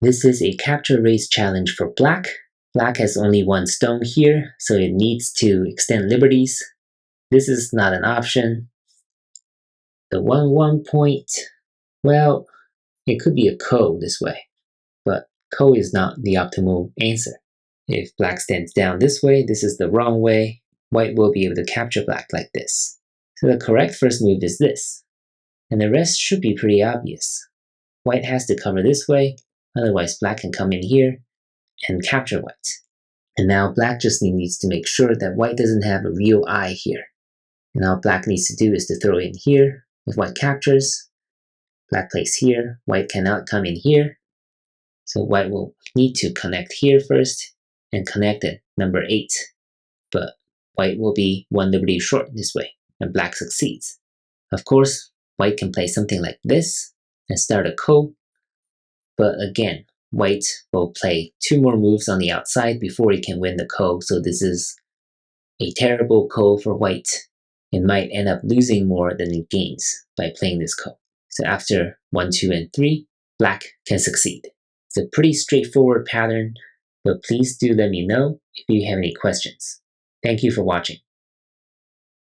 This is a capture race challenge for black. Black has only one stone here, so it needs to extend liberties. This is not an option. The 1-1 point, well, it could be a ko this way, but ko is not the optimal answer. If black stands down this way, this is the wrong way. White will be able to capture black like this. So the correct first move is this, and the rest should be pretty obvious. White has to cover this way, otherwise black can come in here and capture white. And now black just needs to make sure that white doesn't have a real eye here. And all black needs to do is to throw in here. If white captures, black plays here, white cannot come in here. So white will need to connect here first and connect at number 8. But white will be 1 liberty short this way, and black succeeds. Of course, white can play something like this and start a ko, but again, white will play 2 more moves on the outside before he can win the ko, so this is a terrible ko for white. It might end up losing more than it gains by playing this ko. So after 1, 2, and 3, black can succeed. It's a pretty straightforward pattern, but please do let me know if you have any questions. Thank you for watching.